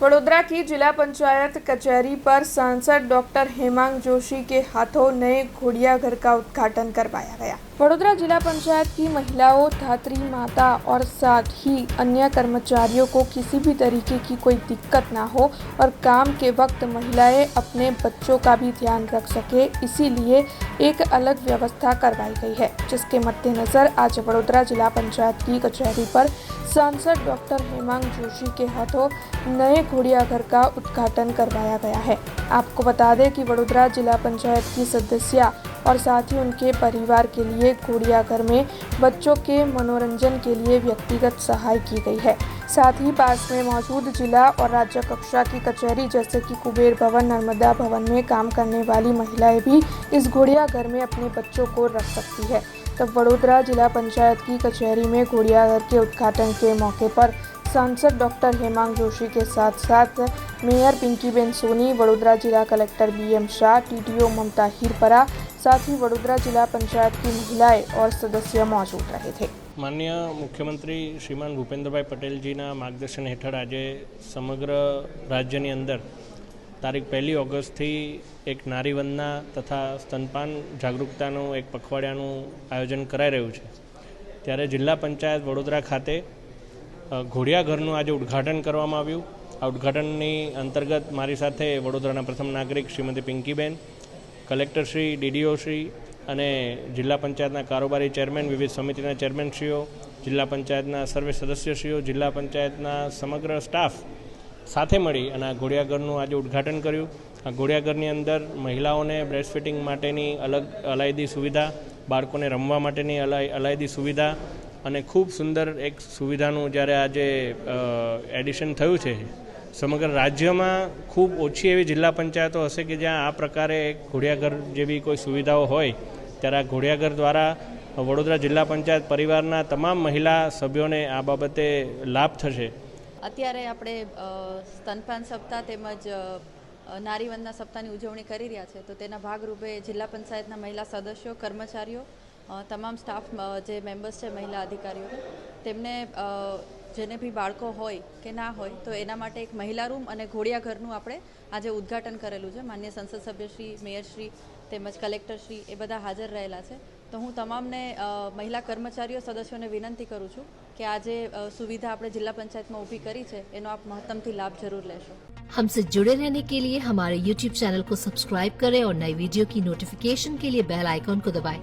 वडोदरा की जिला पंचायत कचहरी पर सांसद डॉक्टर हेमांग जोशी के हाथों नए घोड़ियाघर का उद्घाटन करवाया गया। वडोदरा जिला पंचायत की महिलाओं, धात्री माता और साथ ही अन्य कर्मचारियों को किसी भी तरीके की कोई दिक्कत ना हो और काम के वक्त महिलाएं अपने बच्चों का भी ध्यान रख सके, इसीलिए एक अलग व्यवस्था करवाई गई है, जिसके मद्देनजर आज वडोदरा जिला पंचायत की कचहरी पर सांसद डॉक्टर हेमांग जोशी के हाथों नए घोड़ियाघर का उद्घाटन करवाया गया है। आपको बता दें कि वडोदरा जिला पंचायत की सदस्य और साथ ही उनके परिवार के लिए घोड़ियाघर में बच्चों के मनोरंजन के लिए व्यक्तिगत सहाय की गई है। साथ ही पास में मौजूद जिला और राज्य कक्षा की कचहरी जैसे कि कुबेर भवन, नर्मदा भवन में काम करने वाली महिलाएं भी इस घोड़ियाघर में अपने बच्चों को रख सकती है। तब वडोदरा जिला पंचायत की कचहरी में घोड़ियाघर के उद्घाटन के मौके पर सांसद डॉक्टर हेमांग जोशी के साथ साथ मेयर पिंकीबेन सोनी, वडोदरा जिला कलेक्टर BM शाह, TDO ममता हीरपरा, साथ ही वडोदरा जिला पंचायत की महिलाएं और सदस्य मौजूद रहे थे। माननीय मुख्यमंत्री श्रीमान भूपेन्द्रभाई पटेलजीना मार्गदर्शन हेठळ આજે સમગ્ર રાજ્યની અંદર તારીખ 1 ઓગસ્ટથી એક નારીવંદના તથા સ્તનપાન જાગૃતતાનું એક પખવાડિયાનું આયોજન કરાઈ રહ્યું છે। ત્યારે જિલ્લા પંચાયત વડોદરા ખાતે ઘોડિયાઘરનું આજે ઉદ્ઘાટન કરવામાં આવ્યું। આ ઉદ્ઘાટનની અંતર્ગત મારી સાથે વડોદરાના પ્રથમ નાગરિક શ્રીમતી પિંકીબેન, કલેક્ટર શ્રી, DDO શ્રી અને જિલ્લા પંચાયતના કારોબારી ચેરમેન, વિવિધ સમિતિના ચેરમેનશ્રીઓ, જિલ્લા પંચાયતના સર્વે સદસ્યશ્રીઓ, જિલ્લા પંચાયતના સમગ્ર સ્ટાફ સાથે મળી અને આ ઘોડિયાઘરનું આજે ઉદ્ઘાટન કર્યું। આ ઘોડિયાઘરની અંદર મહિલાઓને બ્રેસ્ટ ફીડિંગ માટેની અલગ અલાયદી સુવિધા, બાળકોને રમવા માટેની અલાયદી સુવિધા અને ખૂબ સુંદર એક સુવિધાનું જ્યારે આજે એડિશન થયું છે। સમગ્ર રાજ્યમાં ખૂબ ઓછી એવી જિલ્લા પંચાયતો હશે કે જ્યાં આ પ્રકારે એક ઘોડિયાઘર જેવી કોઈ સુવિધાઓ હોય, ત્યારે આ ઘોડિયાઘર દ્વારા વડોદરા જિલ્લા પંચાયત પરિવારના તમામ મહિલા સભ્યોને આ બાબતે લાભ થશે। અત્યારે આપણે સ્તનપાન સપ્તાહ તેમજ નારીવંદના સપ્તાહની ઉજવણી કરી રહ્યા છે, તો તેના ભાગરૂપે જિલ્લા પંચાયતના મહિલા સદસ્યો, કર્મચારીઓ, તમામ સ્ટાફ જે મેમ્બર્સ છે, મહિલા અધિકારીઓ, તેમને જેને બી બાળકો હોય કે ના હોય તો એના માટે એક મહિલા રૂમ અને ઘોડિયાઘરનું આપણે આજે ઉદ્ઘાટન કરેલું છે। માનનીય સંસદ સભ્યશ્રી, મેયરશ્રી તેમજ કલેક્ટરશ્રી એ બધા હાજર રહેલા છે। તો હું તમામને મહિલા કર્મચારીઓ, સદસ્યોને વિનંતી કરું છું કે આજે સુવિધા આપણે જિલ્લા પંચાયતમાં ઊભી કરી છે એનો આપ મહત્તમથી લાભ જરૂર લેશો। हमसे जुड़े रहने के लिए हमारे YouTube चैनल को सब्सक्राइब करें और नई वीडियो की नोटिफिकेशन के लिए बेल आइकॉन को दबाएं।